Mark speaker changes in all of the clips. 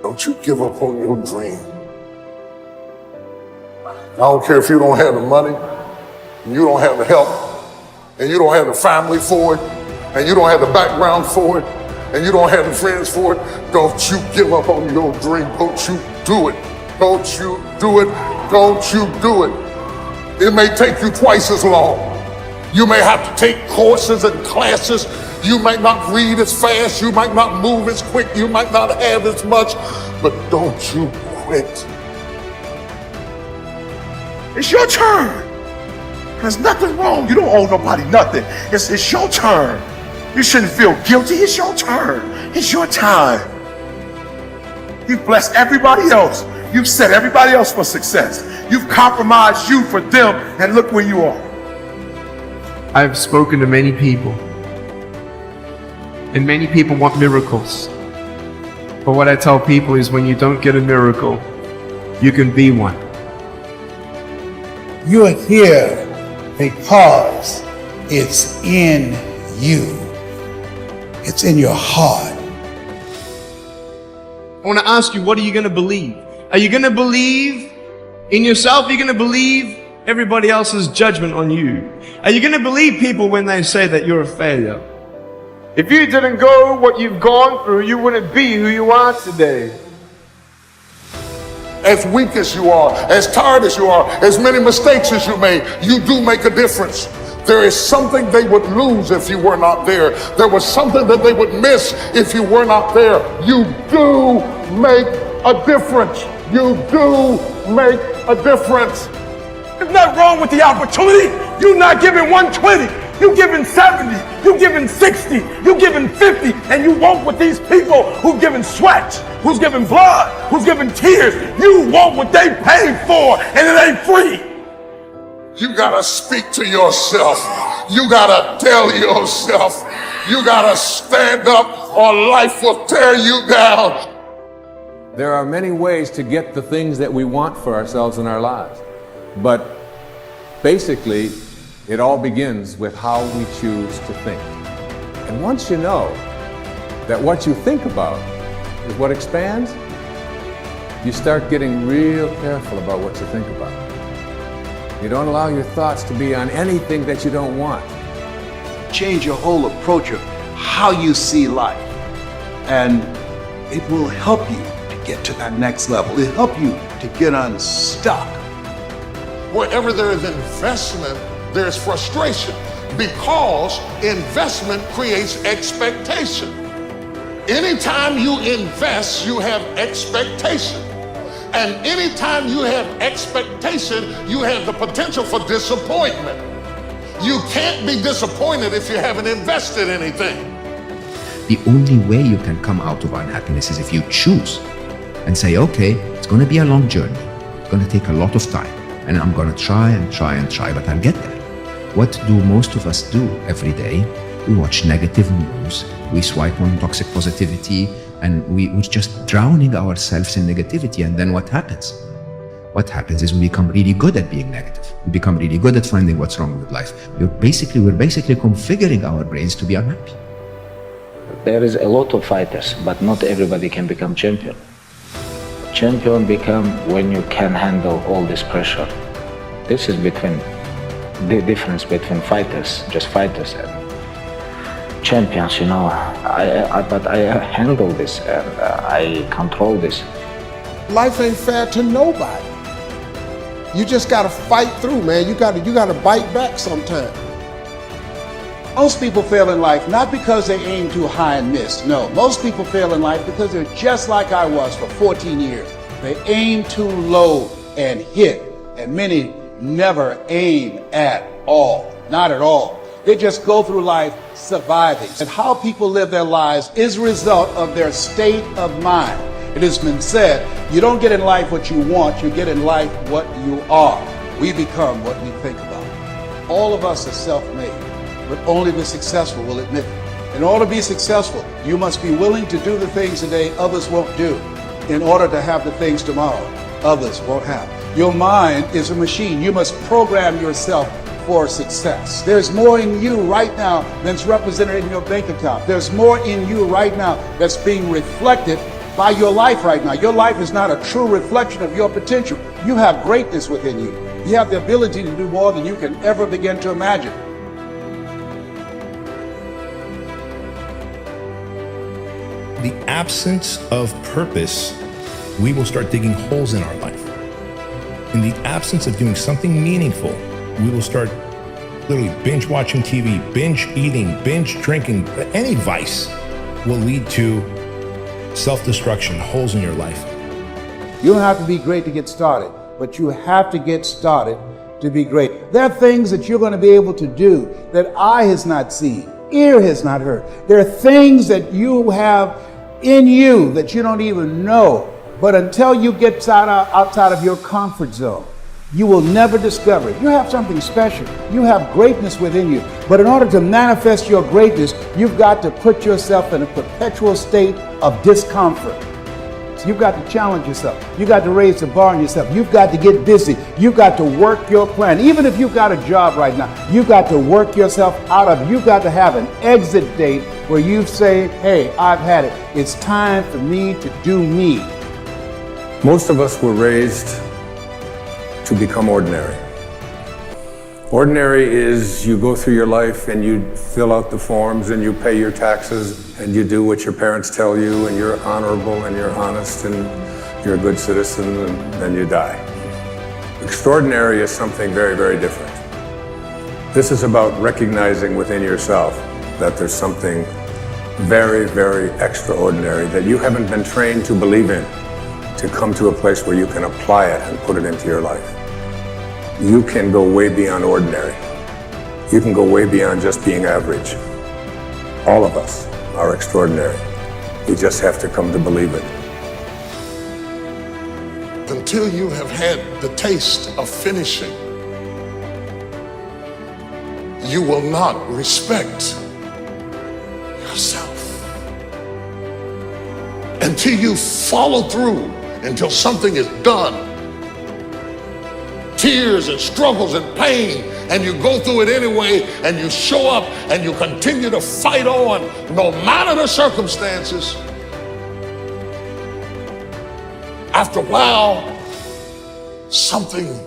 Speaker 1: Don't you give up on your dream. I don't care if you don't have the money, and you don't have the help, and you don't have the family for it, and you don't have the background for it, and you don't have the friends for it. Don't you give up on your dream. Don't you do it. Don't you do it. Don't you do it. It may take you twice as long. You may have to take courses and classes. You might not read as fast. You might not move as quick. You might not have as much, but don't you quit.
Speaker 2: It's your turn. There's nothing wrong. You don't owe nobody nothing. It's your turn. You shouldn't feel guilty. It's your turn. It's your time. You've blessed everybody else. You've set everybody else for success. You've compromised you for them, and look where you are.
Speaker 3: I've spoken to many people, and many people want miracles. But what I tell people is when you don't get a miracle, you can be one.
Speaker 4: You're here because it's in you. It's in your heart.
Speaker 3: I want to ask you, what are you going to believe? Are you going to believe in yourself? Are you going to believe everybody else's judgment on you? Are you going to believe people when they say that you're a failure? If you didn't go what you've gone through, you wouldn't be who you are today.
Speaker 1: As weak as you are, as tired as you are, as many mistakes as you made, you do make a difference. There is something they would lose if you were not there. There was something that they would miss if you were not there. You do make a difference. You do make a difference.
Speaker 2: There's nothing wrong with the opportunity. You're not giving 120. You're giving 70. You're giving 60. You're giving 50. And you want what these people who've given sweat, who's given blood, who's given tears, you want what they paid for, and it ain't free.
Speaker 1: You gotta speak to yourself. You gotta tell yourself. You gotta stand up or life will tear you down.
Speaker 5: There are many ways to get the things that we want for ourselves in our lives. But basically, it all begins with how we choose to think. And once you know that what you think about is what expands, you start getting real careful about what you think about. You don't allow your thoughts to be on anything that you don't want.
Speaker 6: Change your whole approach of how you see life, and it will help you to get to that next level. It'll help you to get unstuck.
Speaker 1: Wherever there is investment, there's frustration, because investment creates expectation. Anytime you invest, you have expectation. And anytime you have expectation, you have the potential for disappointment. You can't be disappointed if you haven't invested anything.
Speaker 7: The only way you can come out of unhappiness is if you choose and say, okay, it's going to be a long journey. It's going to take a lot of time. And I'm going to try and try and try, but I'll get there. What do most of us do every day? We watch negative news. We swipe on toxic positivity. And we're just drowning ourselves in negativity. And then what happens? What happens is we become really good at being negative. We become really good at finding what's wrong with life. We're basically configuring our brains to be unhappy.
Speaker 8: There is a lot of fighters, but not everybody can become champion. Champion become when you can handle all this pressure. This is between the difference between fighters, just fighters, and champions, you know. But I handle this and I control this.
Speaker 9: Life ain't fair to nobody. You just gotta fight through, man. You gotta bite back sometime.
Speaker 4: Most people fail in life not because they aim too high and miss. No, most people fail in life because they're just like I was for 14 years. They aim too low and hit, and many never aim at all, not at all. They just go through life surviving. And how people live their lives is a result of their state of mind. It has been said, you don't get in life what you want, you get in life what you are. We become what we think about. All of us are self-made, but only the successful will admit it. In order to be successful, you must be willing to do the things today others won't do, in order to have the things tomorrow others won't have. Your mind is a machine. You must program yourself for success. There's more in you right now than's represented in your bank account. There's more in you right now that's being reflected by your life right now. Your life is not a true reflection of your potential. You have greatness within you. You have the ability to do more than you can ever begin to imagine.
Speaker 10: The absence of purpose, we will start digging holes in our life. In the absence of doing something meaningful, we will start literally binge watching TV, binge eating, binge drinking. Any vice will lead to self-destruction, holes in your life.
Speaker 4: You don't have to be great to get started, but you have to get started to be great. There are things that you're going to be able to do that eye has not seen, ear has not heard. There are things that you have in you that you don't even know. But until you get outside of your comfort zone, you will never discover it. You have something special. You have greatness within you. But in order to manifest your greatness, you've got to put yourself in a perpetual state of discomfort. So you've got to challenge yourself. You've got to raise the bar on yourself. You've got to get busy. You've got to work your plan. Even if you've got a job right now, you've got to work yourself out of it. You've got to have an exit date where you say, hey, I've had it. It's time for me to do me.
Speaker 5: Most of us were raised to become ordinary. Ordinary is you go through your life and you fill out the forms and you pay your taxes and you do what your parents tell you and you're honorable and you're honest and you're a good citizen and then you die. Extraordinary is something very, very different. This is about recognizing within yourself that there's something very, very extraordinary that you haven't been trained to believe in, to come to a place where you can apply it and put it into your life. You can go way beyond ordinary. You can go way beyond just being average. All of us are extraordinary. We just have to come to believe it.
Speaker 1: Until you have had the taste of finishing, you will not respect yourself. Until you follow through, until something is done, tears and struggles and pain, and you go through it anyway, and you show up and you continue to fight on no matter the circumstances. After a while, something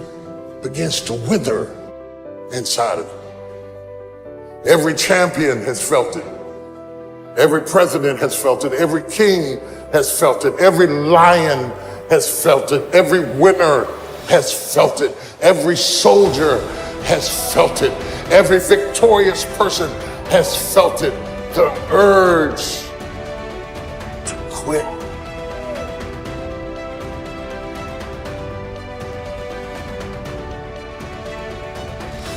Speaker 1: begins to wither inside of you. Every champion has felt it. Every president has felt it. Every king has felt it. Every lion has felt it. Every winner has felt it. Every soldier has felt it. Every victorious person has felt it. The urge to quit.